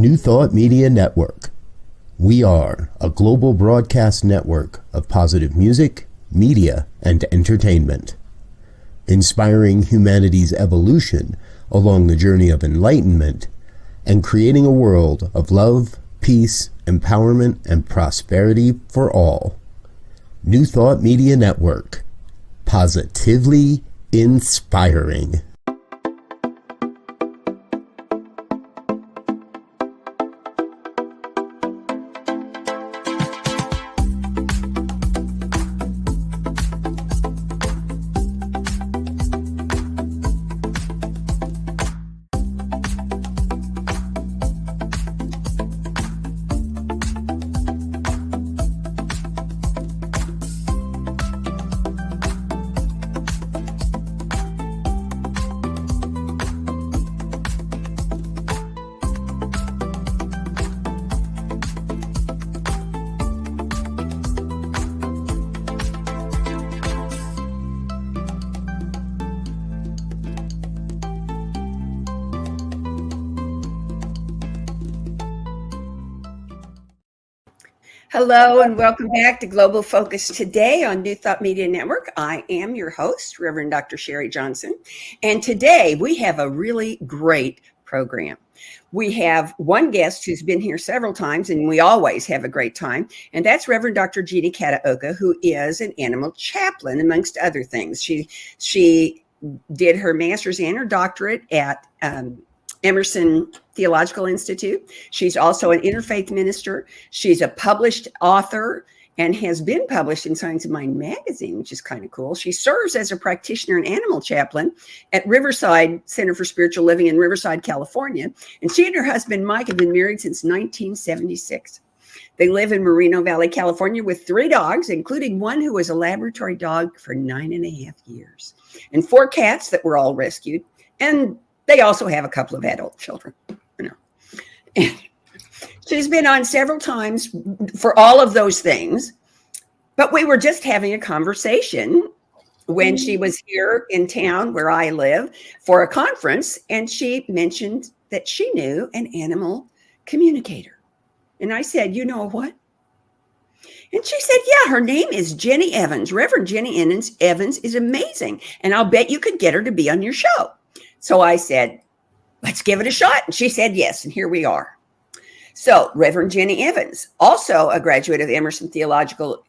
New Thought Media Network. We are a global broadcast network of positive music, media, and entertainment, inspiring humanity's evolution along the journey of enlightenment and creating a world of love, peace, empowerment, and prosperity for all. New Thought Media Network. Positively inspiring. Hello and welcome back to Global Focus today on New Thought Media Network. I am your host, Reverend Dr. Sharri Johnson, and today we have a really great program. We have one guest who's been here several times, and we always have a great time, and that's Reverend Dr. Jeanne Kataoka, who is an animal chaplain, amongst other things. She did her master's and her doctorate at Emerson Theological Institute. She's also an interfaith minister. She's a published author and has been published in Science of Mind magazine, which is kind of cool. She serves as a practitioner and animal chaplain at Riverside Center for Spiritual Living in Riverside, California. And she and her husband, Mike, have been married since 1976. They live in Moreno Valley, California, with 3 dogs, including one who was a laboratory dog for 9.5 years, and 4 cats that were all rescued. And they also have a couple of adult children. And she's been on several times for all of those things. But we were just having a conversation when she was here in town where I live for a conference, and she mentioned that she knew an animal communicator. And I said, you know what? And she said, yeah, her name is Jeanne Evans. Reverend Jeanne Evans is amazing. And I'll bet you could get her to be on your show. So I said, let's give it a shot. And she said yes, and here we are. So Reverend Jeanne Evans, also a graduate of Emerson Theological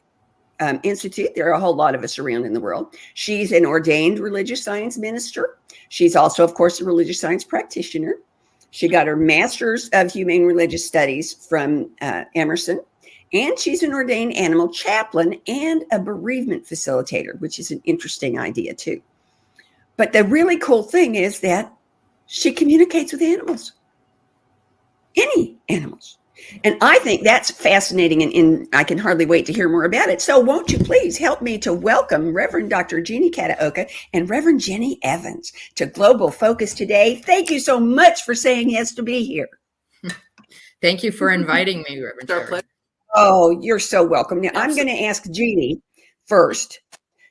Institute. There are a whole lot of us around in the world. She's an ordained religious science minister. She's also, of course, a religious science practitioner. She got her master's of humane religious studies from Emerson. And she's an ordained animal chaplain and a bereavement facilitator, which is an interesting idea too. But the really cool thing is that she communicates with animals, any animals. And I think that's fascinating, and I can hardly wait to hear more about it. So won't you please help me to welcome Reverend Dr. Jeanne Kataoka and Reverend Jeanne Evans to Global Focus today. Thank you so much for saying yes to be here. Thank you for inviting me, Reverend Sharri. Oh, you're so welcome. Now, I'm going to ask Jeanne first.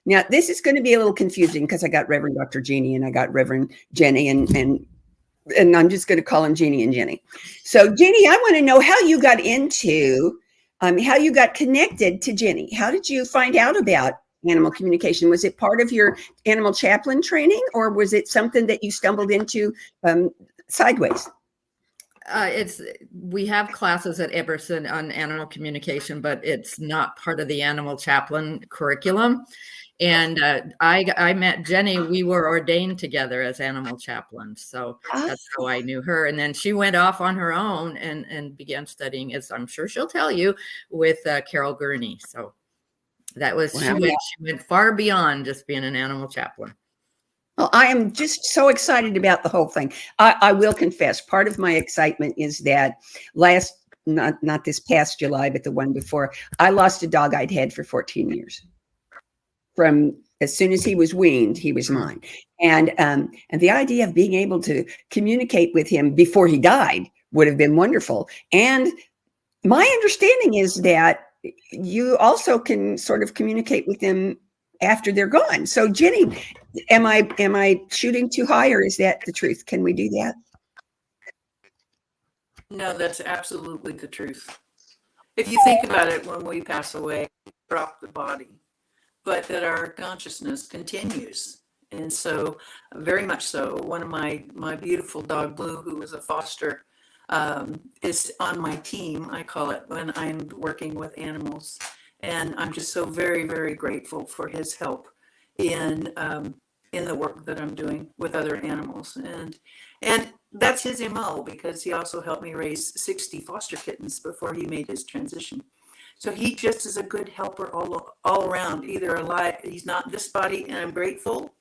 Now, this is going to be a little confusing because I got Reverend Dr. Jeanne and I got Reverend Jenny, and I'm just going to call him Jeanne and Jenny. So, Jeanne, I want to know how you got into, how you got connected to Jenny. How did you find out about animal communication? Was it part of your animal chaplain training, or was it something that you stumbled into sideways? We have classes at Emerson on animal communication, but it's not part of the animal chaplain curriculum. And I met Jenny. We were ordained together as animal chaplains. So that's how I knew her. And then she went off on her own and began studying, as I'm sure she'll tell you, with Carol Gurney. So that was, wow. She went far beyond just being an animal chaplain. Well, I am just so excited about the whole thing. I will confess, part of my excitement is that not this past July, but the one before, I lost a dog I'd had for 14 years. From as soon as he was weaned, he was mine. And the idea of being able to communicate with him before he died would have been wonderful. And my understanding is that you also can sort of communicate with them after they're gone. So Jenny, am I shooting too high, or is that the truth? Can we do that? No, that's absolutely the truth. If you think about it, when we pass away, we drop the body, but that our consciousness continues. And so, very much so. One of my beautiful dog, Blue, who was a foster, is on my team, I call it, when I'm working with animals. And I'm just so very, very grateful for his help in the work that I'm doing with other animals. And that's his MO, because he also helped me raise 60 foster kittens before he made his transition. So he just is a good helper all around, either alive, he's not in this body, and I'm grateful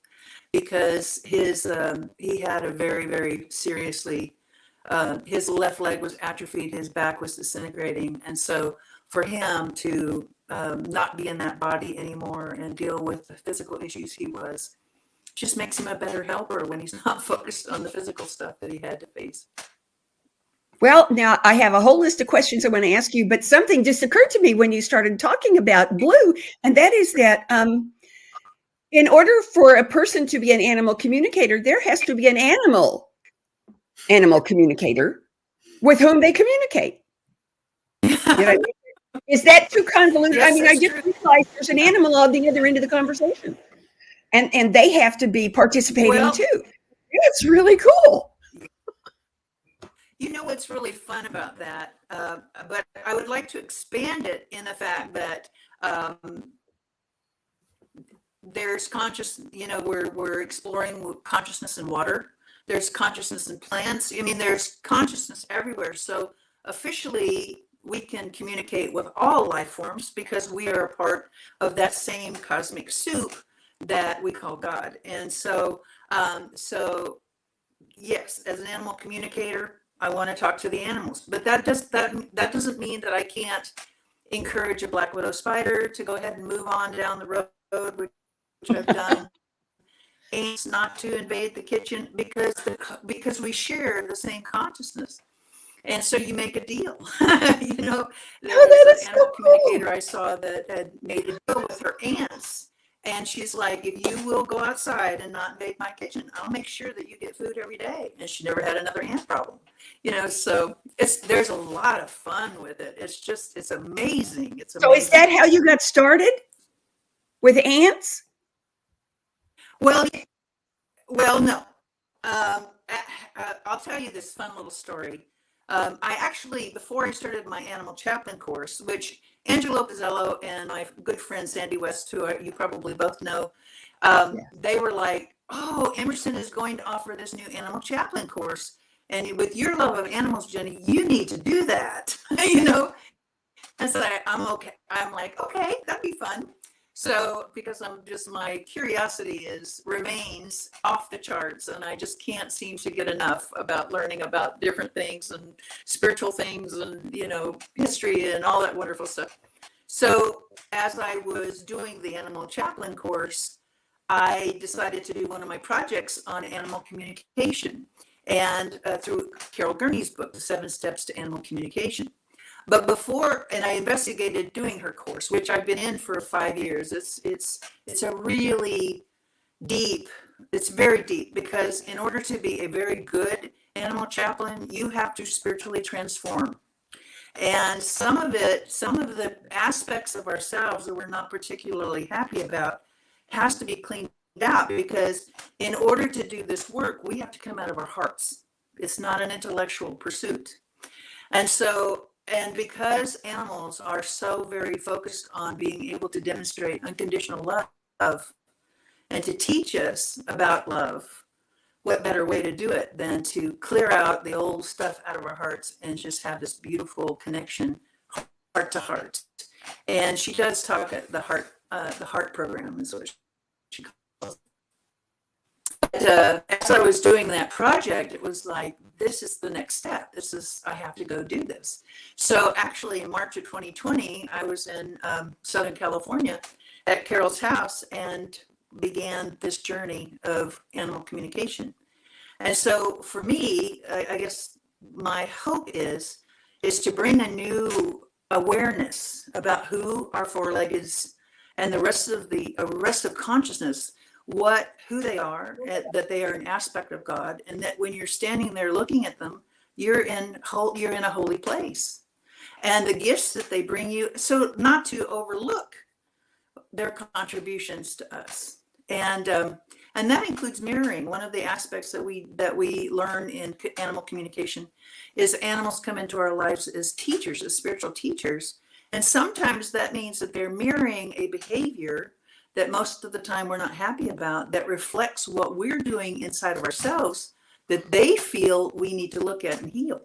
because he had a very, very seriously, his left leg was atrophied, his back was disintegrating. And so for him to not be in that body anymore and deal with the physical issues he was, just makes him a better helper when he's not focused on the physical stuff that he had to face. Well, now I have a whole list of questions I want to ask you, but something just occurred to me when you started talking about Blue, and that is that in order for a person to be an animal communicator, there has to be an animal communicator with whom they communicate. Is that too convoluted? Yes, I mean, I just realized there's an animal on the other end of the conversation, and they have to be participating too. It's really cool. You know what's really fun about that? But I would like to expand it in the fact that there's we're exploring consciousness in water. There's consciousness in plants. I mean, there's consciousness everywhere. So officially, we can communicate with all life forms because we are a part of that same cosmic soup that we call God. And so, yes, as an animal communicator, I want to talk to the animals, but that doesn't mean that I can't encourage a black widow spider to go ahead and move on down the road, which I've done, and not to invade the kitchen because we share the same consciousness. And so you make a deal. There was an animal communicator I saw that had made a deal with her ants. And she's like, if you will go outside and not invade my kitchen, I'll make sure that you get food every day. And she never had another ant problem. So there's a lot of fun with it. It's amazing. So is that how you got started? With ants? Well, no. I'll tell you this fun little story. I actually, before I started my animal chaplain course, which Angelo Pizzello and my good friend Sandy West, who you probably both know, they were like, oh, Emerson is going to offer this new animal chaplain course. And with your love of animals, Jenny, you need to do that. And so I'm okay. I'm like, okay, that'd be fun. So because my curiosity remains off the charts, and I just can't seem to get enough about learning about different things and spiritual things and, history and all that wonderful stuff. So as I was doing the animal chaplain course, I decided to do one of my projects on animal communication and through Carol Gurney's book, The 7 Steps to Animal Communication. But and I investigated doing her course, which I've been in for 5 years. It's a really deep, it's very deep, because in order to be a very good animal chaplain, you have to spiritually transform. And some of the aspects of ourselves that we're not particularly happy about has to be cleaned out, because in order to do this work, we have to come out of our hearts. It's not an intellectual pursuit. And because animals are so very focused on being able to demonstrate unconditional love and to teach us about love, what better way to do it than to clear out the old stuff out of our hearts and just have this beautiful connection, heart to heart. And she does talk at the heart program is what she calls it. As I was doing that project, it was like, this is the next step. I have to go do this. So actually in March of 2020, I was in Southern California at Carol's house and began this journey of animal communication. And so for me, I guess my hope is to bring a new awareness about who our four-leggeds and the rest of consciousness, who they are, that they are an aspect of God, and that when you're standing there looking at them, you're in a holy place. And the gifts that they bring you, so not to overlook their contributions to us. And that includes mirroring. One of the aspects that we learn in animal communication is animals come into our lives as teachers, as spiritual teachers. And sometimes that means that they're mirroring a behavior that most of the time we're not happy about, that reflects what we're doing inside of ourselves that they feel we need to look at and heal.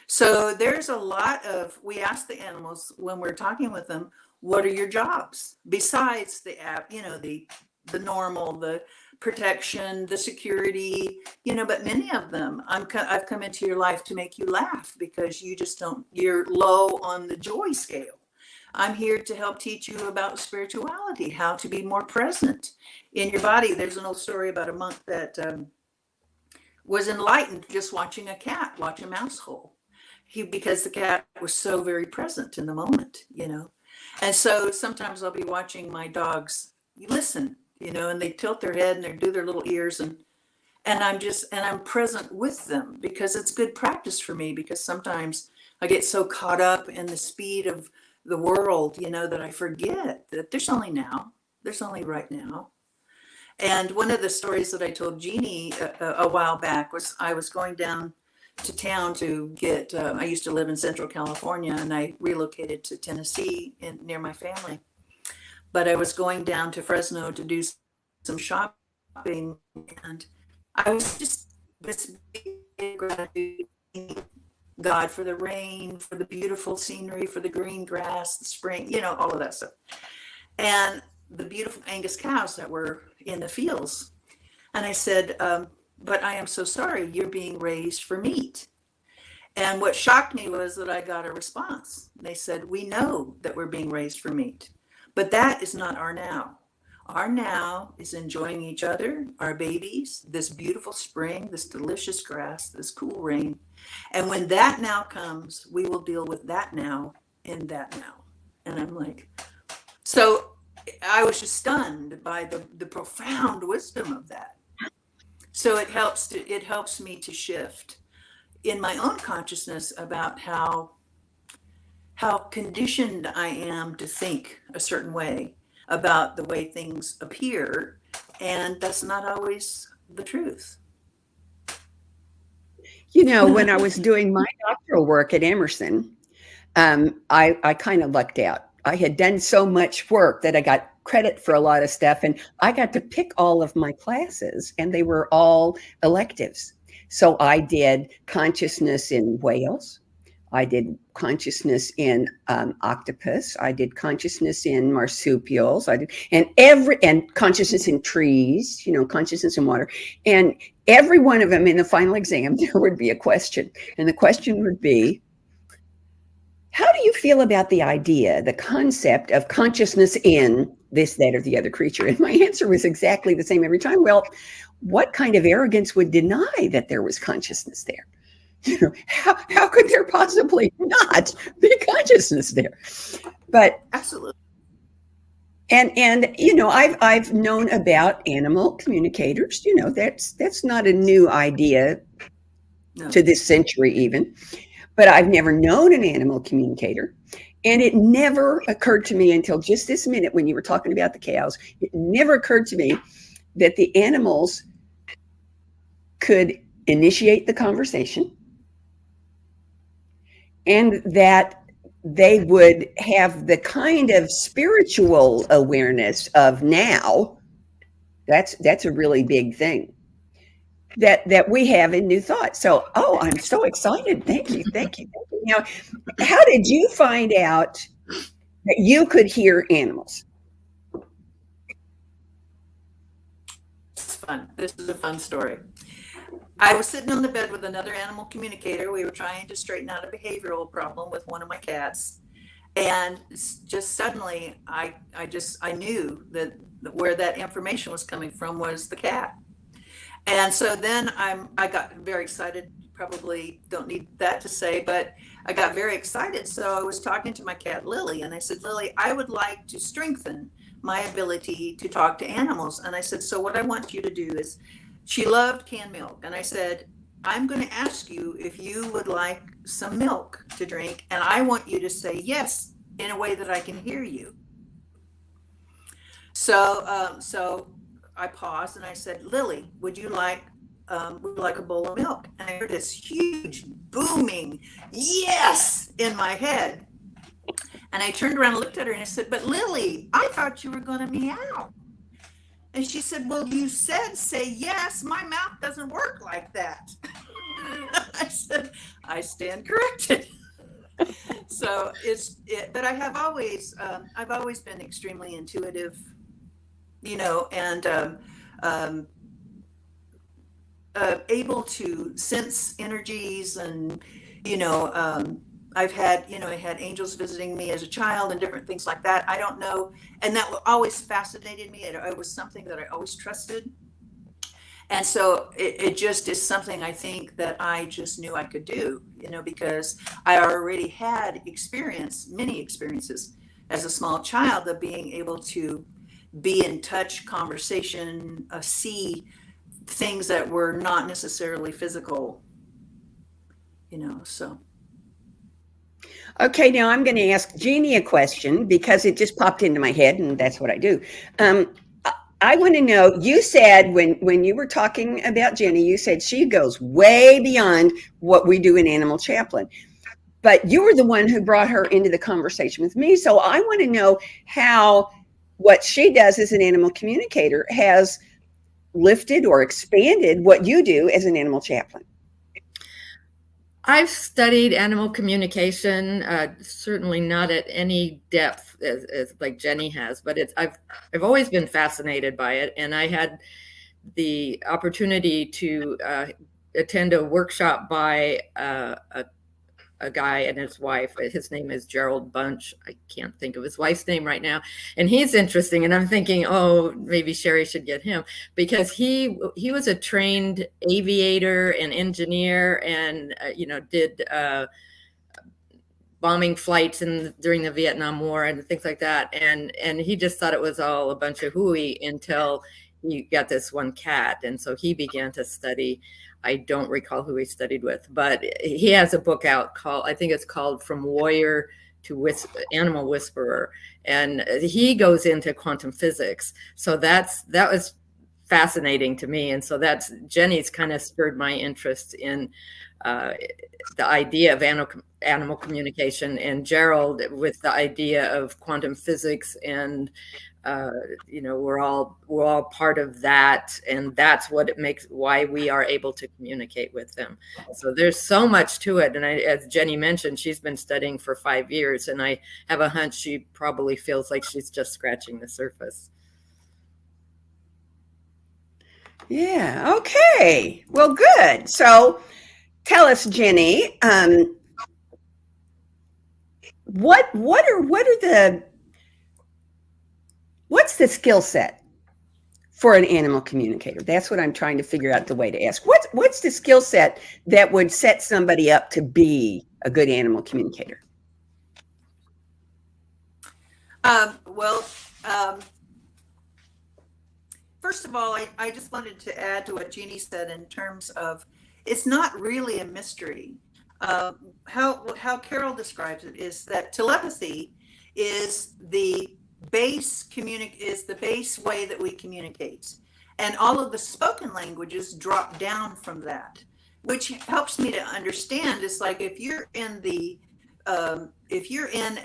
So there's a lot of, we ask the animals when we're talking with them, what are your jobs besides the app, the normal, the protection, the security, but many of them, I've come into your life to make you laugh because you're low on the joy scale. I'm here to help teach you about spirituality, how to be more present in your body. There's an old story about a monk that was enlightened just watching a cat watch a mouse hole. Because the cat was so very present in the moment, And so sometimes I'll be watching my dogs listen, and they tilt their head and they do their little ears and I'm present with them because it's good practice for me, because sometimes I get so caught up in the speed of the world, that I forget that there's only right now. And one of the stories that I told Jeanne a while back was I was going down to town to get, I used to live in Central California and I relocated to Tennessee near my family. But I was going down to Fresno to do some shopping, and I was just this big gratitude, God, for the rain, for the beautiful scenery, for the green grass, the spring, all of that stuff. And the beautiful Angus cows that were in the fields. And I said, but I am so sorry, you're being raised for meat. And what shocked me was that I got a response. They said, we know that we're being raised for meat, but that is not our now. Our now is enjoying each other, our babies, this beautiful spring, this delicious grass, this cool rain. And when that now comes, we will deal with that now in that now. And I'm like, so I was just stunned by the profound wisdom of that. So it helps me to shift in my own consciousness about how conditioned I am to think a certain way about the way things appear, and that's not always the truth. When I was doing my doctoral work at Emerson, I kind of lucked out. I had done so much work that I got credit for a lot of stuff, and I got to pick all of my classes, and they were all electives. So I did consciousness in whales. I did consciousness in octopus. I did consciousness in marsupials. And consciousness in trees, consciousness in water. And every one of them in the final exam, there would be a question. And the question would be, how do you feel about the idea, the concept of consciousness in this, that, or the other creature? And my answer was exactly the same every time. Well, what kind of arrogance would deny that there was consciousness there? How could there possibly not be consciousness there? But absolutely. And I've known about animal communicators. That's not a new idea to this century even. But I've never known an animal communicator. And it never occurred to me until just this minute when you were talking about the cows, it never occurred to me that the animals could initiate the conversation and that they would have the kind of spiritual awareness of now. That's a really big thing that we have in New Thought. So, I'm so excited. Thank you. Now, how did you find out that you could hear animals? It's fun. This is a fun story. I was sitting on the bed with another animal communicator. We were trying to straighten out a behavioral problem with one of my cats. And just suddenly, I knew that where that information was coming from was the cat. And so then I got very excited. Probably don't need that to say, but I got very excited. So I was talking to my cat, Lily, and I said, Lily, I would like to strengthen my ability to talk to animals. And I said, so what I want you to do is, she loved canned milk. And I said, I'm going to ask you if you would like some milk to drink, and I want you to say yes in a way that I can hear you. So I paused and I said, Lily, would you like a bowl of milk? And I heard this huge booming yes in my head. And I turned around and looked at her and I said, but Lily, I thought you were going to meow. And she said, well, you said say yes. My mouth doesn't work like that. I said, I stand corrected. So but I've always been extremely intuitive, and able to sense energies, and I had angels visiting me as a child and different things like that. I don't know, and that always fascinated me. It was something that I always trusted, and so it just is something I think that I just knew I could do, because I already had many experiences as a small child of being able to be in touch, conversation, see things that were not necessarily physical, so. Okay, now I'm going to ask Jeannie a question because it just popped into my head, and that's what I do. I want to know, you said when you were talking about Jenny, you said she goes way beyond what we do in Animal Chaplain. But you were the one who brought her into the conversation with me. So I want to know how what she does as an animal communicator has lifted or expanded what you do as an animal chaplain. I've studied animal communication, certainly not at any depth as like Jenny has, but I've always been fascinated by it. And I had the opportunity to attend a workshop by a guy and his wife. His name is Gerald Bunch. I can't think of his wife's name right now. And he's interesting. And I'm thinking, oh, maybe Sharri should get him, because he was a trained aviator and engineer, and did bombing flights during the Vietnam War and things like that. And he just thought it was all a bunch of hooey until he got this one cat. And so he began to study. I don't recall who he studied with, but he has a book out I think it's called From Warrior to Animal Whisperer. And he goes into quantum physics. So that was fascinating to me. And so Jenny's kind of spurred my interest in the idea of animal communication, and Gerald with the idea of quantum physics, and we're all part of that, and that's what why we are able to communicate with them. So there's so much to it, and as Jenny mentioned, she's been studying for 5 years, and I have a hunch she probably feels like she's just scratching the surface. Yeah. Okay. Well, good. So tell us, Jenny, what's the skill set for an animal communicator? That's what I'm trying to figure out the way to ask. What's the skill set that would set somebody up to be a good animal communicator? First of all, I just wanted to add to what Jeannie said in terms of, it's not really a mystery. How Carol describes it is that telepathy is the base way that we communicate, and all of the spoken languages drop down from that, which helps me to understand. It's like if you're in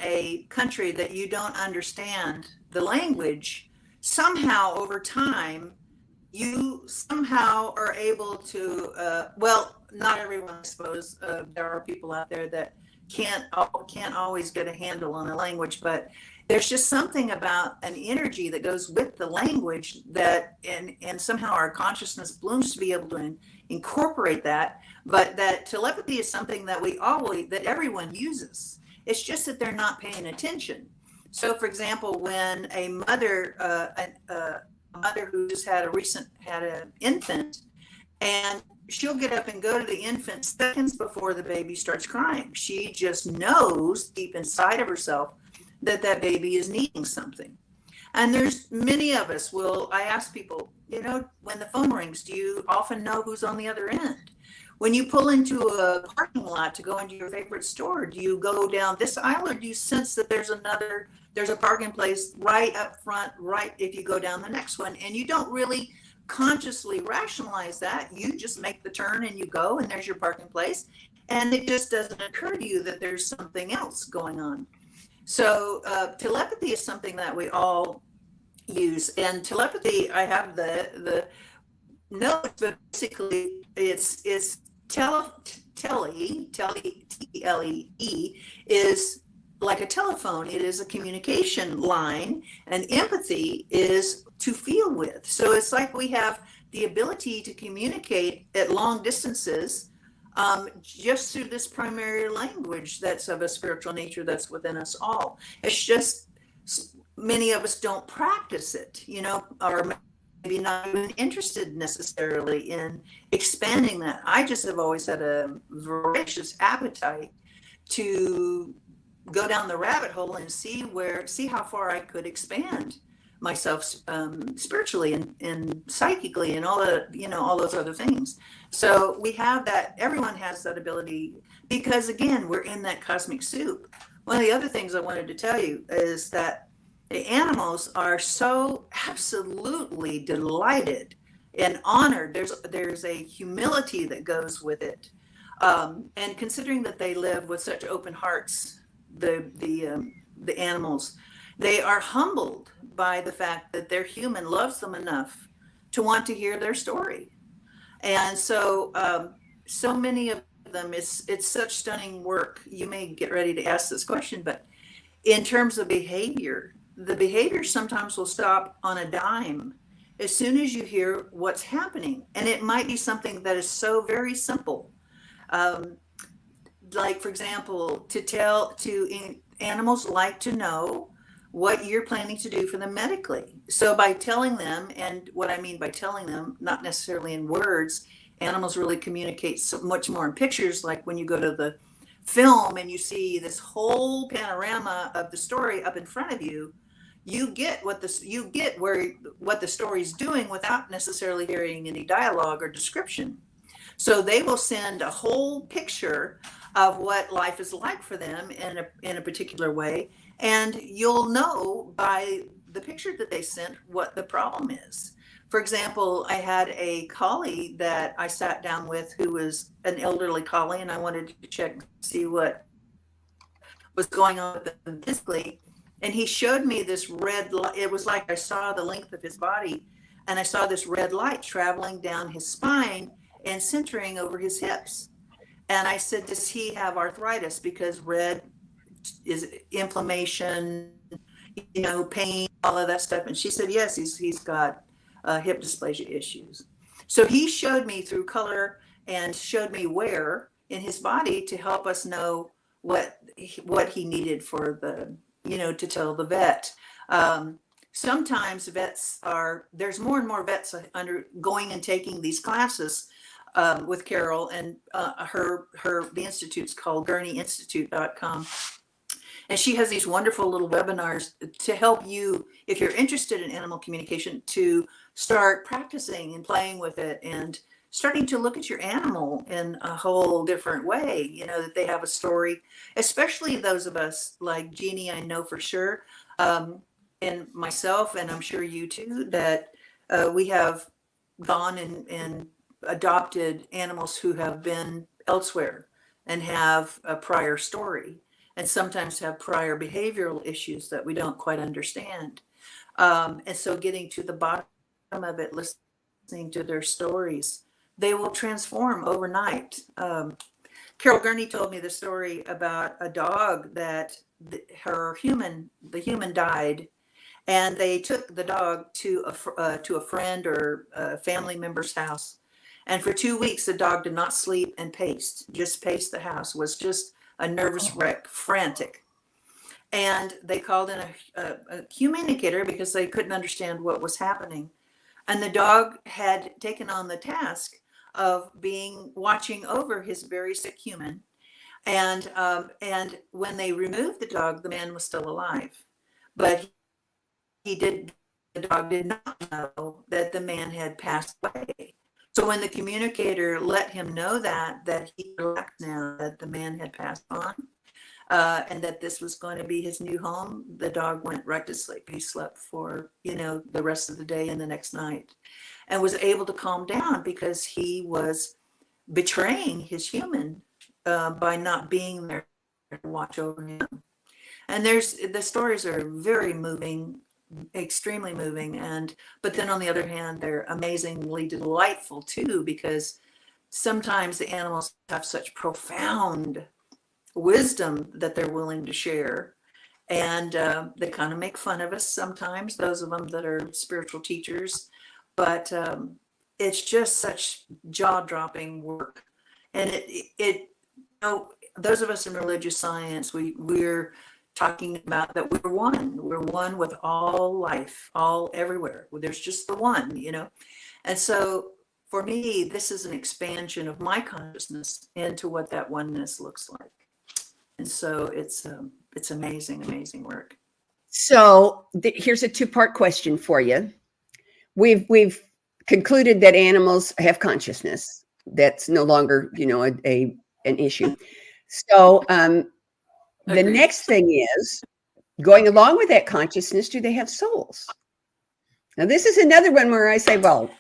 a country that you don't understand the language, somehow over time you somehow are able to not everyone, I suppose. There are people out there that can't always get a handle on a language, but there's just something about an energy that goes with the language that and somehow our consciousness blooms to be able to incorporate that. But that telepathy is something that that everyone uses. It's just that they're not paying attention. So for example, when a mother who just had an infant, and she'll get up and go to the infant seconds before the baby starts crying. She just knows deep inside of herself that baby is needing something. And there's many of us I ask people, when the phone rings, do you often know who's on the other end? When you pull into a parking lot to go into your favorite store, do you go down this aisle, or do you sense that there's a parking place right up front, right if you go down the next one? And you don't really consciously rationalize that. You just make the turn and you go, and there's your parking place. And it just doesn't occur to you that there's something else going on. So telepathy is something that we all use. And telepathy, I have the notes, but basically it's tele, T-L-E, is like a telephone. It is a communication line, and empathy is to feel with. So it's like we have the ability to communicate at long distances, just through this primary language that's of a spiritual nature that's within us all. It's just many of us don't practice it, or maybe not even interested necessarily in expanding that. I just have always had a voracious appetite to go down the rabbit hole and see how far I could expand myself, spiritually and psychically and all those other things. So we have that. Everyone has that ability, because again, we're in that cosmic soup. One of the other things I wanted to tell you is that the animals are so absolutely delighted and honored. There's a humility that goes with it, and considering that they live with such open hearts, the animals, they are humbled by the fact that their human loves them enough to want to hear their story. And so so many of them, it's such stunning work. You may get ready to ask this question, but in terms of behavior, the behavior sometimes will stop on a dime as soon as you hear what's happening. And it might be something that is so very simple. Like, for example, animals like to know what you're planning to do for them medically. So by telling them, and what I mean by telling them, not necessarily in words, animals really communicate so much more in pictures. Like when you go to the film and you see this whole panorama of the story up in front of you, you get what the story's doing without necessarily hearing any dialogue or description. So they will send a whole picture of what life is like for them in a particular way, and you'll know by the picture that they sent what the problem is. For example, I had a collie that I sat down with who was an elderly collie, and I wanted to check to see what was going on with them physically. And he showed me this red light. It was like I saw the length of his body, and I saw this red light traveling down his spine and centering over his hips. And I said, does he have arthritis? Because red is inflammation, pain, all of that stuff. And she said, yes, he's got hip dysplasia issues. So he showed me through color and showed me where in his body to help us know what he needed for to tell the vet. Sometimes there's more and more vets undergoing and taking these classes with Carol, and the institute's called GurneyInstitute.com. And she has these wonderful little webinars to help you, if you're interested in animal communication, to start practicing and playing with it and starting to look at your animal in a whole different way, that they have a story, especially those of us like Jeanne, I know for sure, and myself, and I'm sure you too, that we have gone and adopted animals who have been elsewhere and have a prior story, and sometimes have prior behavioral issues that we don't quite understand. And so getting to the bottom of it, listening to their stories, they will transform overnight. Carol Gurney told me the story about a dog that the human died, and they took the dog to a friend or a family member's house. And for 2 weeks, the dog did not sleep and paced the house, was just a nervous wreck, frantic. And they called in a communicator because they couldn't understand what was happening. And the dog had taken on the task of watching over his very sick human. And when they removed the dog, the man was still alive. But the dog did not know that the man had passed away. So when the communicator let him know that he relaxed now, that the man had passed on, and that this was going to be his new home, the dog went right to sleep. He slept for, the rest of the day and the next night, and was able to calm down because he was betraying his human by not being there to watch over him. And the stories are very moving, extremely moving, but then on the other hand, they're amazingly delightful too, because sometimes the animals have such profound wisdom that they're willing to share, and they kind of make fun of us sometimes, those of them that are spiritual teachers, but it's just such jaw-dropping work. And those of us in religious science, we're talking about that we're one with all life, all everywhere. There's just the one, and so for me, this is an expansion of my consciousness into what that oneness looks like. And so it's amazing work. So here's a two-part question for you. We've concluded that animals have consciousness. That's no longer, an issue. So the next thing is, going along with that consciousness, do they have souls? Now, this is another one where I say, well,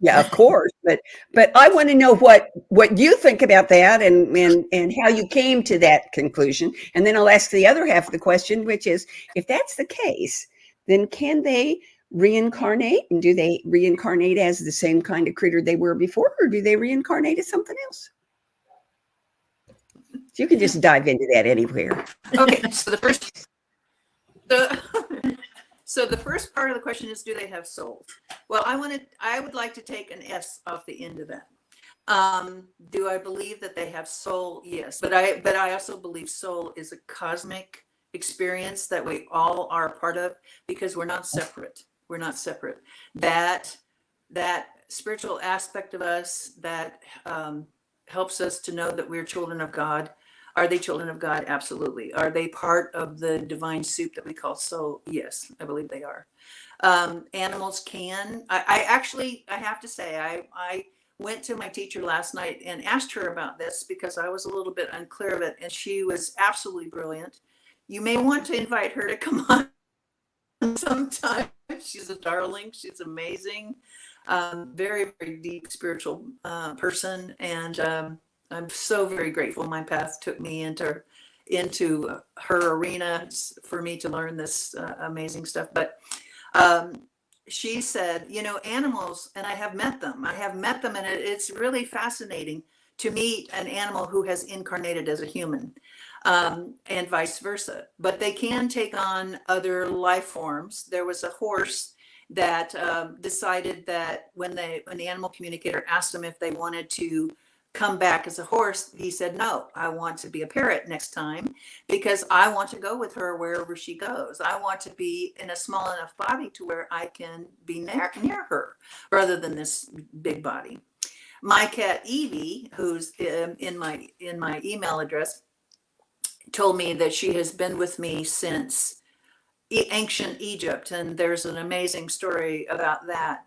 yeah, of course, but I want to know what you think about that, and how you came to that conclusion. And then I'll ask the other half of the question, which is, if that's the case, then can they reincarnate? And do they reincarnate as the same kind of critter they were before, or do they reincarnate as something else? So you can just dive into that anywhere. Okay, so the first part of the question is, do they have souls? Well, I would like to take an S off the end of that. Do I believe that they have soul? Yes, but I also believe soul is a cosmic experience that we all are a part of, because we're not separate. We're not separate. That spiritual aspect of us that helps us to know that we're children of God. Are they children of God? Absolutely. Are they part of the divine soup that we call soul? Yes, I believe they are. Animals can. I have to say, I went to my teacher last night and asked her about this, because I was a little bit unclear of it, and she was absolutely brilliant. You may want to invite her to come on sometime. She's a darling. She's amazing. Very, very deep spiritual person, and I'm so very grateful my path took me into her arena for me to learn this amazing stuff. But she said, animals, and I have met them, and it's really fascinating to meet an animal who has incarnated as a human, and vice versa. But they can take on other life forms. There was a horse that decided that when the animal communicator asked them if they wanted to come back as a horse, he said, no, I want to be a parrot next time, because I want to go with her wherever she goes. I want to be in a small enough body to where I can be near her, rather than this big body. My cat Evie, who's in my email address, told me that she has been with me since ancient Egypt, and there's an amazing story about that.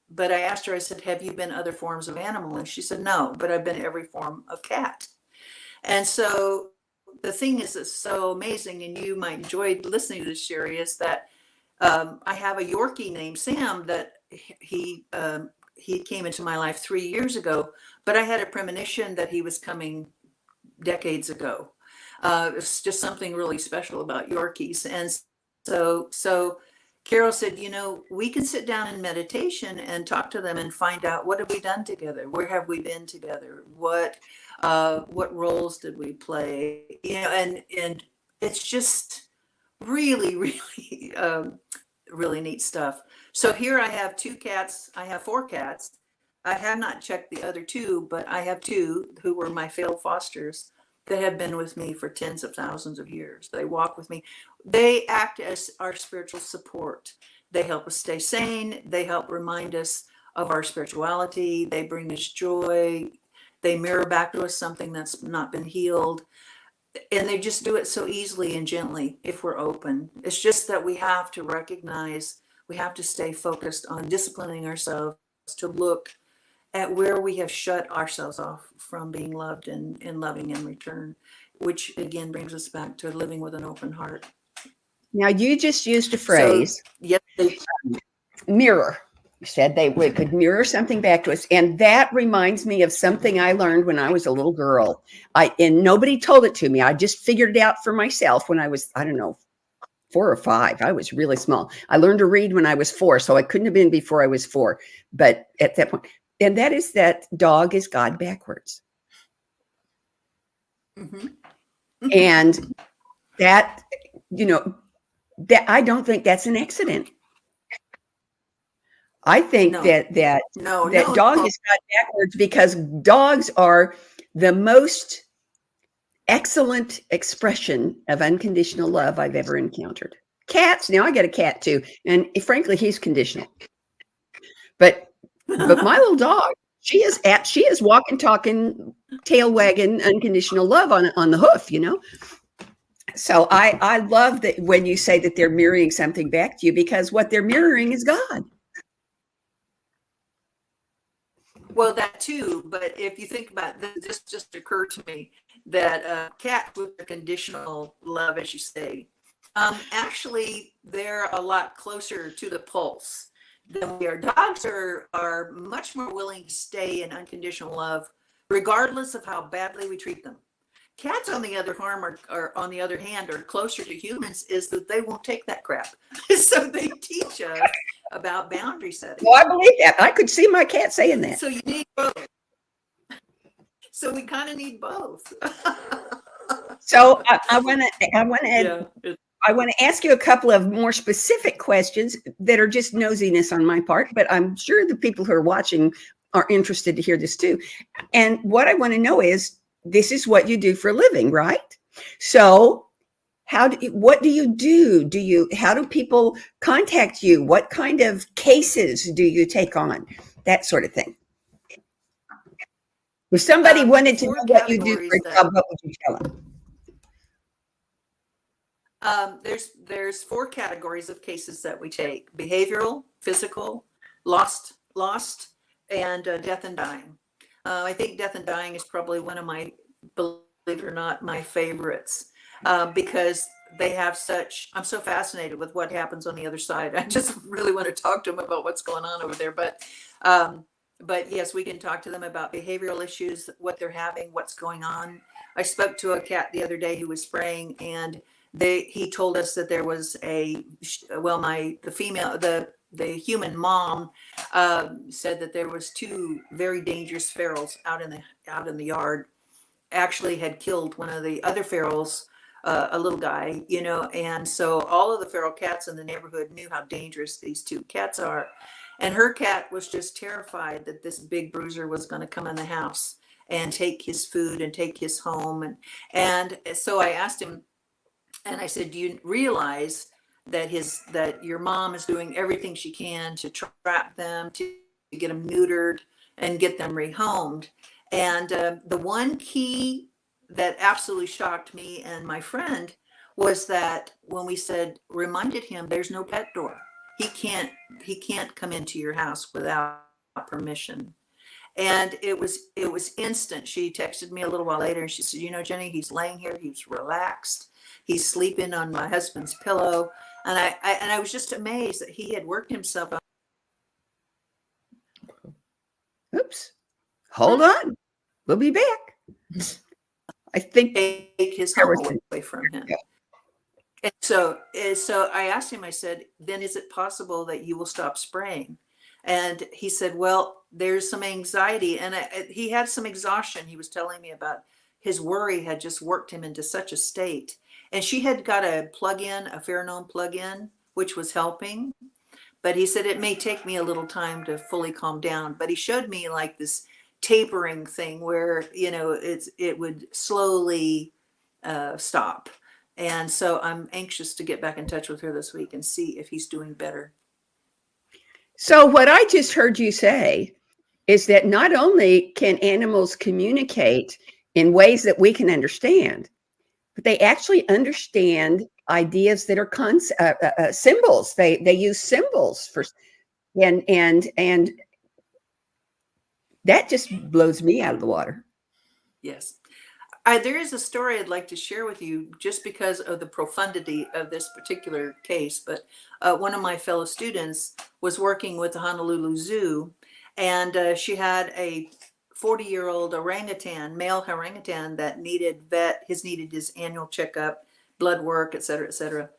But I asked her, I said, have you been other forms of animal? And she said, no, but I've been every form of cat. And so the thing is that's so amazing, and you might enjoy listening to this, Sharri, is that I have a Yorkie named Sam that he came into my life 3 years ago, but I had a premonition that he was coming decades ago. It's just something really special about Yorkies. And so Carol said, we can sit down in meditation and talk to them and find out, what have we done together? Where have we been together? What roles did we play? And it's just really, really, really neat stuff. So here I have 2 cats. I have 4 cats. I have not checked the other 2, but I have 2 who were my failed fosters that have been with me for tens of thousands of years. They walk with me. They act as our spiritual support. They help us stay sane. They help remind us of our spirituality. They bring us joy. They mirror back to us something that's not been healed. And they just do it so easily and gently if we're open. It's just that we have to recognize, we have to stay focused on disciplining ourselves to look at where we have shut ourselves off from being loved and loving in return, which again brings us back to living with an open heart. Now, you just used a So, phrase, yes, mirror. You said they could mirror something back to us. And that reminds me of something I learned when I was a little girl. And nobody told it to me. I just figured it out for myself when I was, I don't know, 4 or 5. I was really small. I learned to read when I was 4, so I couldn't have been before I was 4. But at that point, and that is that dog is God backwards. Mm-hmm. And that, that I don't think that's an accident. I think that dog is God backwards because dogs are the most excellent expression of unconditional love I've ever encountered. Cats, now I got a cat too, and frankly, he's conditional. But my little dog, she is walking, talking, tail wagging, unconditional love on the hoof, So I love that when you say that they're mirroring something back to you, because what they're mirroring is God. Well, that too, but if you think about this, just occurred to me that cats with conditional love, as you say, actually they're a lot closer to the pulse than we are. Dogs are much more willing to stay in unconditional love, regardless of how badly we treat them. Cats, on the other hand, are closer to humans, is that they won't take that crap. So they teach us about boundary setting. Well, I believe that. I could see my cat saying that. So you need both. So we kind of need both. So I want to ask you a couple of more specific questions that are just nosiness on my part, but I'm sure the people who are watching are interested to hear this too. And what I want to know is, this is what you do for a living, right? So what do you do? How do people contact you? What kind of cases do you take on? That sort of thing. If somebody wanted to know what you do for a job, what would you tell them? There's 4 categories of cases that we take: behavioral, physical, lost, and death and dying. I think death and dying is probably one of my, believe it or not, my favorites, because they have I'm so fascinated with what happens on the other side. I just really want to talk to them about what's going on over there. But yes, we can talk to them about behavioral issues, what they're having, what's going on. I spoke to a cat the other day who was spraying, and he told us that there was the human mom said that there was 2 very dangerous ferals out in the yard. Actually had killed one of the other ferals, a little guy, and so all of the feral cats in the neighborhood knew how dangerous these 2 cats are. And her cat was just terrified that this big bruiser was going to come in the house and take his food and take his home. And so I asked him, and I said, do you realize that your mom is doing everything she can to trap them, to get them neutered and get them rehomed? And the one key that absolutely shocked me and my friend was that when we reminded him there's no pet door. He can't come into your house without permission. And it was instant. She texted me a little while later and she said, Jenny, he's laying here, he's relaxed. He's sleeping on my husband's pillow. And I was just amazed that he had worked himself up. Oops. Hold on. We'll be back. I think take his home away from him. Yeah. And so I asked him, I said, then is it possible that you will stop spraying? And he said, well, there's some anxiety. And he had some exhaustion. He was telling me about his worry had just worked him into such a state. And she had got a pheromone plug-in, which was helping. But he said, it may take me a little time to fully calm down. But he showed me like this tapering thing where, it would slowly stop. And so I'm anxious to get back in touch with her this week and see if he's doing better. So what I just heard you say is that not only can animals communicate in ways that we can understand, but they actually understand ideas that are symbols. They use symbols for, and That just blows me out of the water. Yes. There is a story I'd like to share with you just because of the profundity of this particular case. But one of my fellow students was working with the Honolulu Zoo, and she had a 40-year-old orangutan, male orangutan, that needed his annual checkup, blood work, et cetera, et cetera.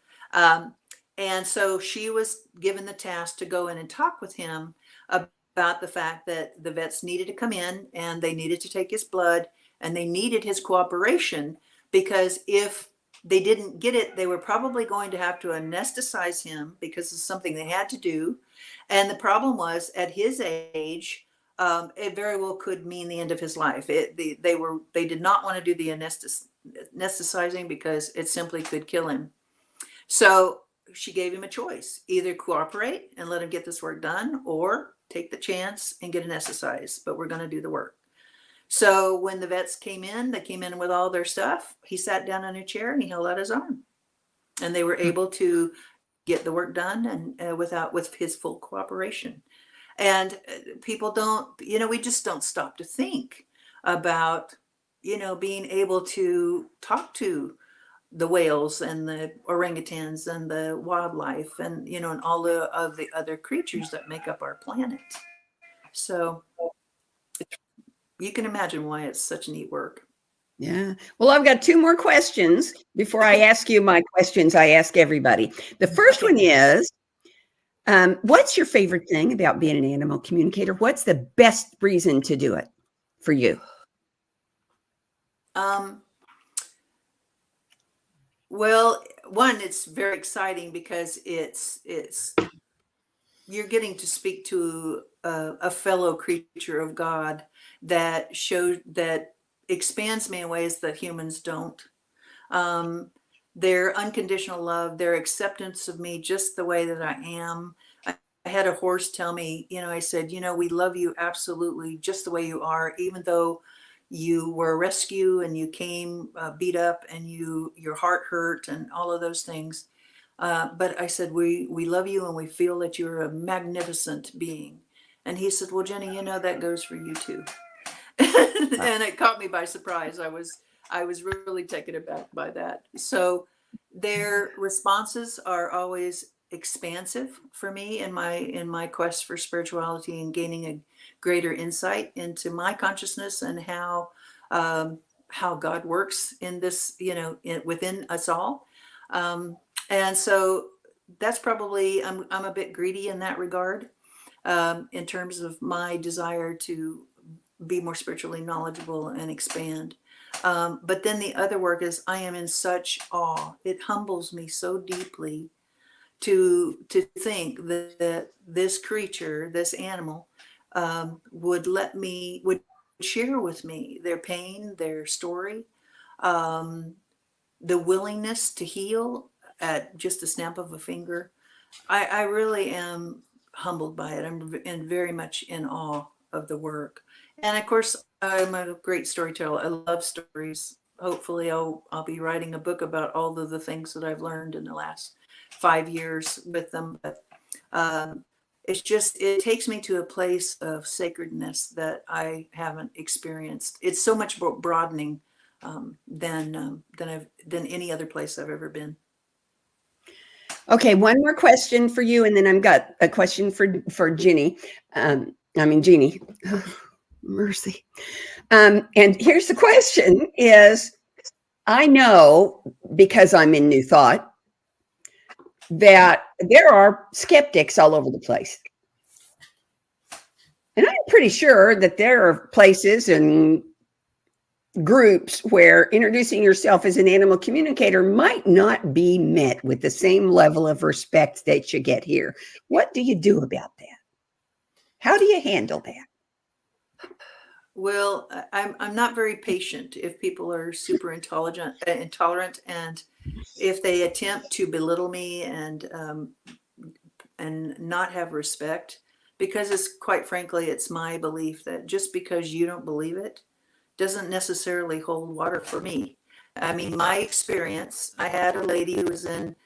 And so she was given the task to go in and talk with him about the fact that the vets needed to come in and they needed to take his blood and they needed his cooperation, because if they didn't get it, they were probably going to have to anesthetize him because it's something they had to do. And the problem was, at his age, it very well could mean the end of his life. They did not want to do the anesthetizing because it simply could kill him. So she gave him a choice: either cooperate and let him get this work done, or take the chance and get anesthetized. But we're going to do the work. So when the vets came in, they came in with all their stuff. He sat down in a chair and he held out his arm, and they were able to get the work done, and with his full cooperation. And people don't, we just don't stop to think about, being able to talk to the whales and the orangutans and the wildlife and, and all of the other creatures that make up our planet. So you can imagine why it's such neat work. Yeah. Well, I've got 2 more questions before I ask you my questions I ask everybody. The first one is, what's your favorite thing about being an animal communicator? What's the best reason to do it for you? Well, one, it's very exciting because it's you're getting to speak to a fellow creature of God that expands me in ways that humans don't. Their unconditional love, their acceptance of me just the way that I am. I had a horse tell me, I said, we love you absolutely just the way you are, even though you were a rescue and you came beat up and your heart hurt and all of those things. But I said, we love you and we feel that you're a magnificent being. And he said, well, Jenny, that goes for you too. And it caught me by surprise. I was really taken aback by that. So their responses are always expansive for me in my quest for spirituality and gaining a greater insight into my consciousness and how God works in this, within us all. And so that's probably, I'm a bit greedy in that regard, in terms of my desire to be more spiritually knowledgeable and expand. But then the other work is, I am in such awe. It humbles me so deeply to think that this creature, this animal, would share with me their pain, their story, the willingness to heal at just a snap of a finger. I really am humbled by it. I'm very much in awe of the work. And of course, I'm a great storyteller. I love stories. Hopefully I'll be writing a book about all of the things that I've learned in the last 5 years with them. But it takes me to a place of sacredness that I haven't experienced. It's so much more broadening than any other place I've ever been. Okay, one more question for you, and then I've got a question for Jeannie. Jeannie. Oh, mercy. And here's the question: is, I know, because I'm in New Thought, that there are skeptics all over the place. And I'm pretty sure that there are places and groups where introducing yourself as an animal communicator might not be met with the same level of respect that you get here. What do you do about that? How do you handle that? Well, I'm not very patient if people are super intolerant, and if they attempt to belittle me and not have respect, because quite frankly, it's my belief that just because you don't believe it doesn't necessarily hold water for me. I mean, my experience, I had a lady who was in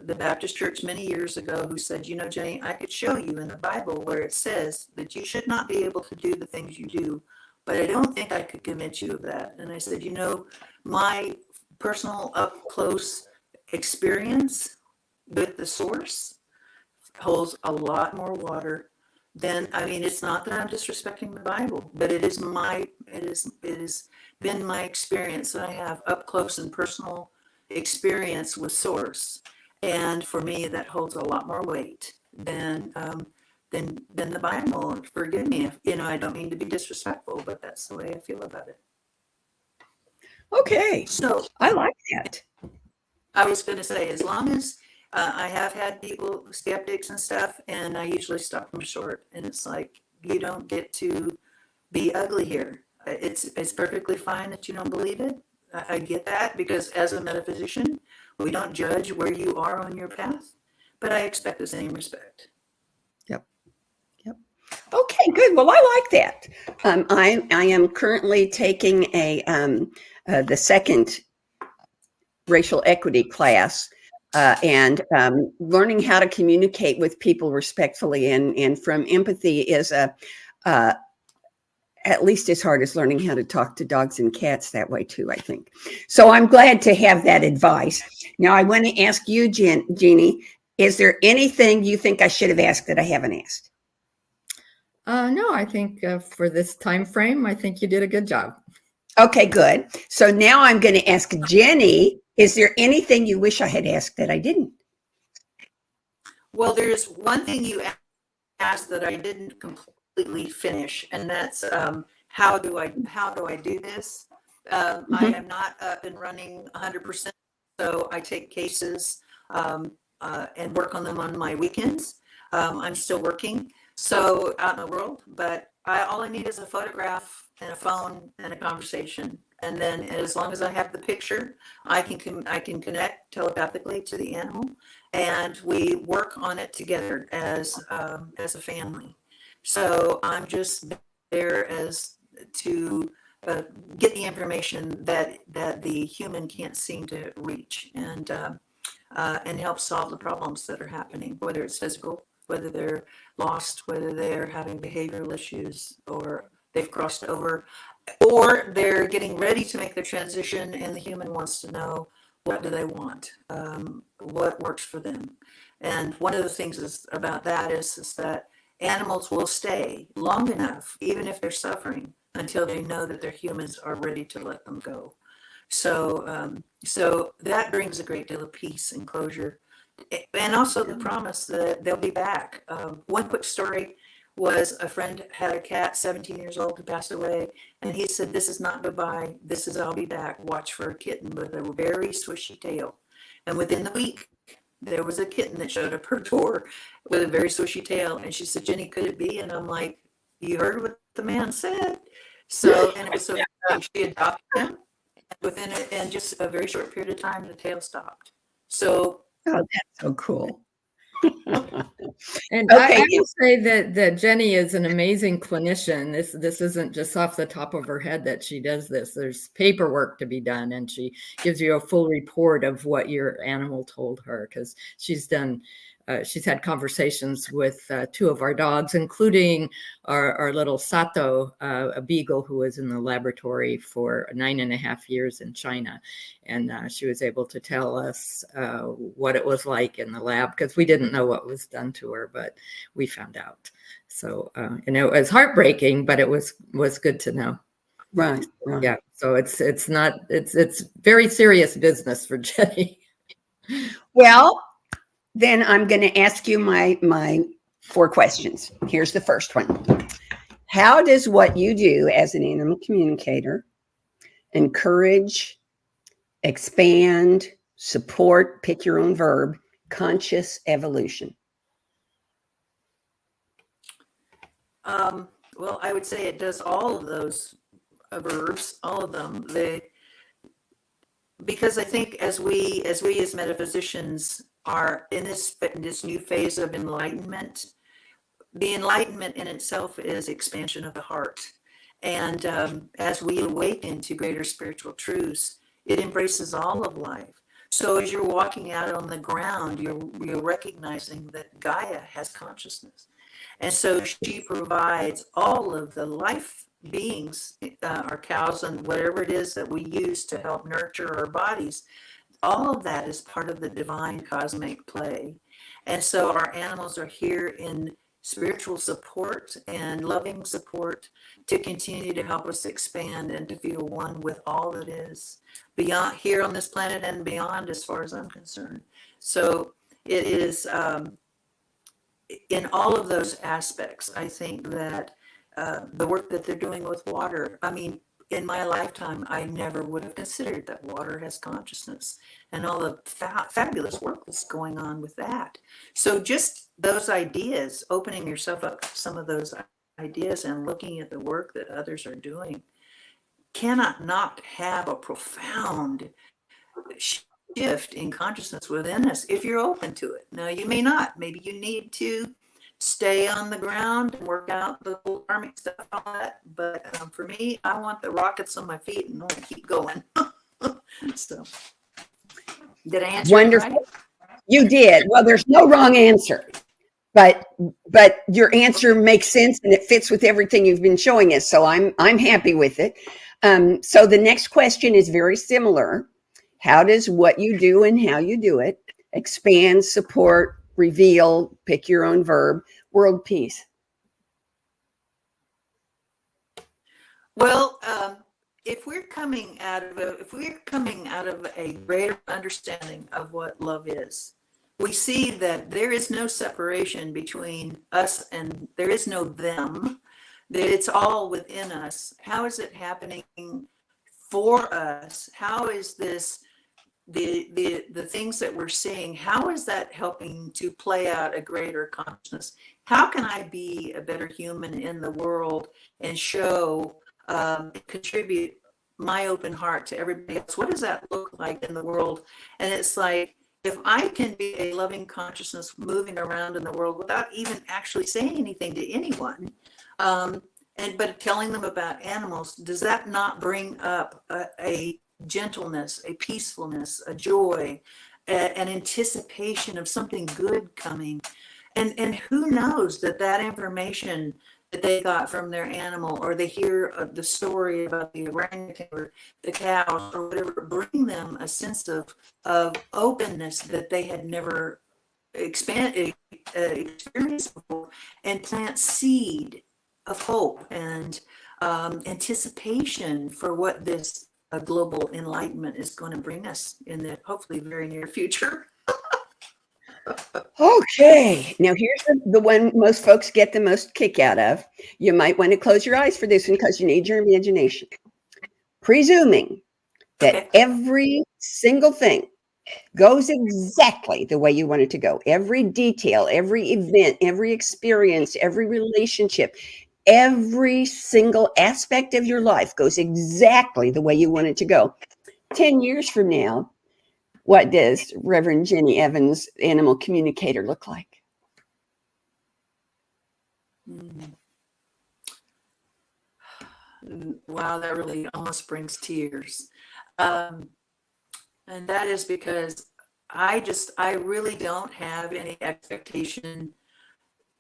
the Baptist church many years ago who said, Jenny, I could show you in the Bible where it says that you should not be able to do the things you do, but I don't think I could convince you of that. And I said, my personal up close experience with the source holds a lot more water than, it's not that I'm disrespecting the Bible, but it has been my experience that I have up close and personal experience with source. And for me, that holds a lot more weight than the Bible. Forgive me if, I don't mean to be disrespectful, but that's the way I feel about it. Okay. So I like that. I was going to say, as long as I have had people, skeptics and stuff, and I usually stop them short. And it's like, you don't get to be ugly here. It's perfectly fine that you don't believe it. I get that, because as a metaphysician, we don't judge where you are on your path, but I expect the same respect. Yep. Okay, good. Well, I like that. I am currently taking the second racial equity class, and learning how to communicate with people respectfully and from empathy is at least as hard as learning how to talk to dogs and cats that way too, I think. So I'm glad to have that advice. Now I want to ask you, Jeannie, is there anything you think I should have asked that I haven't asked? No, I think for this time frame, I think you did a good job. Okay, good. So now I'm going to ask Jenny, is there anything you wish I had asked that I didn't? Well, there's one thing you asked that I didn't completely finish, and that's how do I do this? I am not up and running 100%, so I take cases and work on them on my weekends. I'm still working, so out in the world, but all I need is a photograph and a phone and a conversation, and then as long as I have the picture, I can connect telepathically to the animal, and we work on it together as a family. So I'm just there as to get the information that the human can't seem to reach, and help solve the problems that are happening, whether it's physical, whether they're lost, whether they're having behavioral issues, or they've crossed over, or they're getting ready to make the transition, and the human wants to know, what do they want? What works for them? And one of the things about that is that animals will stay long enough, even if they're suffering, until they know that their humans are ready to let them go. So that brings a great deal of peace and closure, and also the promise that they'll be back. One quick story was a friend had a cat, 17 years old, who passed away, and he said, "This is not goodbye. This is I'll be back. Watch for a kitten with a very swishy tail." And within the week, there was a kitten that showed up her door with a very swishy tail, and she said, "Jenny, could it be?" And I'm like, "You heard what the man said." So, and it was so she adopted him. In just a very short period of time, the tail stopped. So, oh, that's so cool. And okay. I will say that Jenny is an amazing clinician. This isn't just off the top of her head that she does this. There's paperwork to be done, and she gives you a full report of what your animal told her, because she's had conversations with 2 of our dogs, including our little Sato, a beagle who was in the laboratory for 9.5 years in China. And she was able to tell us what it was like in the lab, because we didn't know what was done to her, but we found out. So, and it was heartbreaking, but it was good to know. Right. Yeah. So it's very serious business for Jenny. Well, then I'm going to ask you my 4 questions. Here's the first one. How does what you do as an animal communicator encourage, expand, support, pick your own verb, conscious evolution? Well, I would say it does all of those verbs, all of them. Because I think as we as metaphysicians are in this new phase of enlightenment, the enlightenment in itself is expansion of the heart. And as we awaken to greater spiritual truths, it embraces all of life. So as you're walking out on the ground, you're recognizing that Gaia has consciousness. And so she provides all of the life beings, our cows and whatever it is that we use to help nurture our bodies. All of that is part of the divine cosmic play. And so our animals are here in spiritual support and loving support to continue to help us expand and to feel one with all that is beyond here on this planet and beyond, as far as I'm concerned. So it is in all of those aspects. I think that the work that they're doing with water, I mean, in my lifetime, I never would have considered that water has consciousness, and all the fabulous work that's going on with that. So just those ideas, opening yourself up to some of those ideas and looking at the work that others are doing, cannot not have a profound shift in consciousness within us if you're open to it. Now, you may not. Maybe you need to stay on the ground and work out the karmic stuff, all that. But for me, I want the rockets on my feet and I want to keep going. So, did I answer Wonderful. it right? You did. Well, there's no wrong answer, but your answer makes sense and it fits with everything you've been showing us. So I'm happy with it. So the next question is very similar. How does what you do and how you do it expand, support, reveal, pick your own verb, world peace? Well, if we're coming out of a greater understanding of what love is, we see that there is no separation between us and there is no them, that it's all within us. How is it happening for us? How is this, the things that we're seeing, how is that helping to play out a greater consciousness? How can I be a better human in the world and show, contribute my open heart to everybody else? What does that look like in the world? And it's like, if I can be a loving consciousness moving around in the world without even actually saying anything to anyone, but telling them about animals, does that not bring up a gentleness, a peacefulness, a joy, an anticipation of something good coming? And who knows that information that they got from their animal, or they hear the story about the orangutan or the cows or whatever, bring them a sense of openness that they had never experienced before, and plant seed of hope and anticipation for what this global enlightenment is going to bring us in the hopefully very near future. Okay, now here's the one most folks get the most kick out of. You might want to close your eyes for this one because you need your imagination. Presuming that every single thing goes exactly the way you want it to go, every detail, every event, every experience, every relationship, every single aspect of your life goes exactly the way you want it to go. 10 years from now, what does Reverend Jenny Evans, animal communicator, look like? Wow, that really almost brings tears. And that is because I really don't have any expectation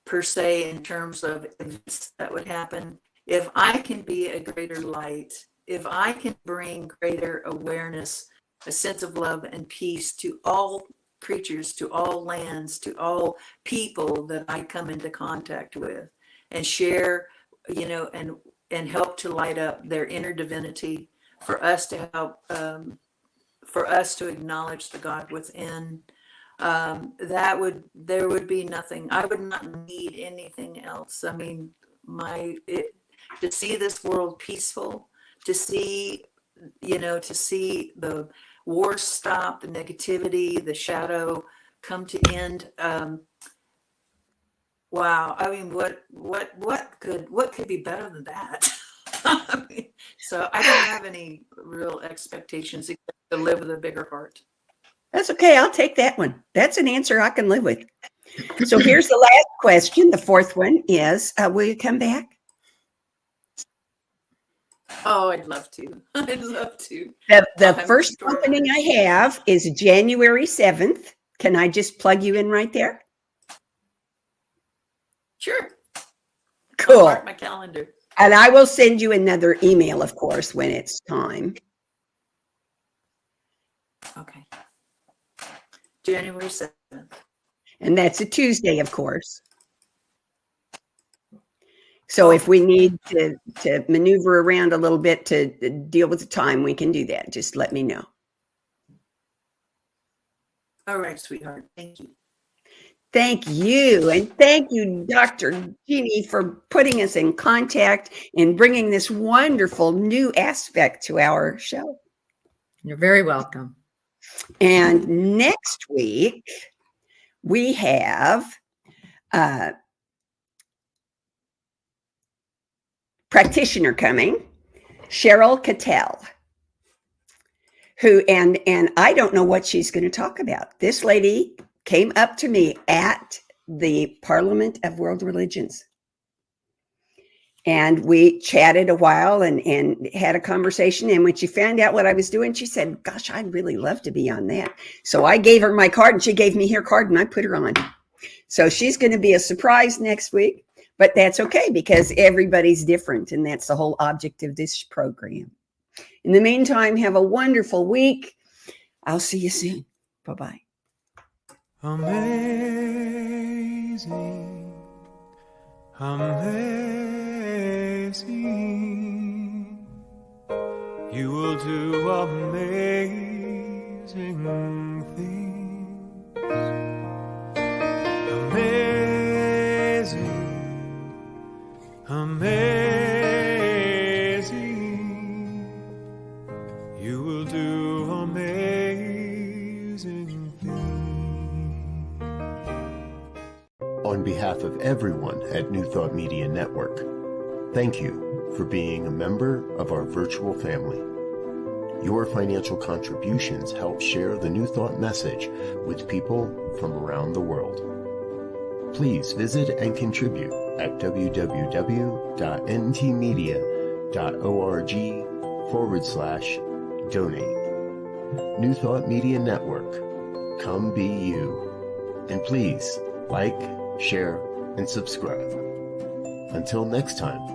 per se in terms of events that would happen. If I can be a greater light, if I can bring greater awareness, a sense of love and peace to all creatures, to all lands, to all people that I come into contact with, and share, and help to light up their inner divinity, for us to help, for us to acknowledge the God within, there would be nothing. I would not need anything else. I mean, to see this world peaceful, to see the wars stop, the negativity, the shadow come to end. Wow. I mean, what could be better than that? So I don't have any real expectations except to live with a bigger heart. That's okay. I'll take that one. That's an answer I can live with. So here's the last question. The fourth one is, will you come back? Oh, I'd love to. I'd love to. The first opening I have is January 7th. Can I just plug you in right there? Sure. Cool. I'll mark my calendar. And I will send you another email, of course, when it's time. Okay. January 7th. And that's a Tuesday, of course. So if we need to maneuver around a little bit to deal with the time, we can do that. Just let me know. All right, sweetheart. Thank you. Thank you. And thank you, Dr. Jeanne, for putting us in contact and bringing this wonderful new aspect to our show. You're very welcome. And next week, we have practitioner coming, Cheryl Cattell, who, and I don't know what she's going to talk about. This lady came up to me at the Parliament of World Religions. And we chatted a while and had a conversation. And when she found out what I was doing, she said, gosh, I'd really love to be on that. So I gave her my card and she gave me her card and I put her on. So she's going to be a surprise next week, but that's okay because everybody's different. And that's the whole object of this program. In the meantime, have a wonderful week. I'll see you soon. Bye-bye. Amazing, amazing, you will do amazing things. Amazing, amazing, you will do amazing things. On behalf of everyone at New Thought Media Network, thank you for being a member of our virtual family. Your financial contributions help share the New Thought message with people from around the world. Please visit and contribute at www.ntmedia.org/donate. New Thought Media Network, come be you. And please like, share, and subscribe. Until next time.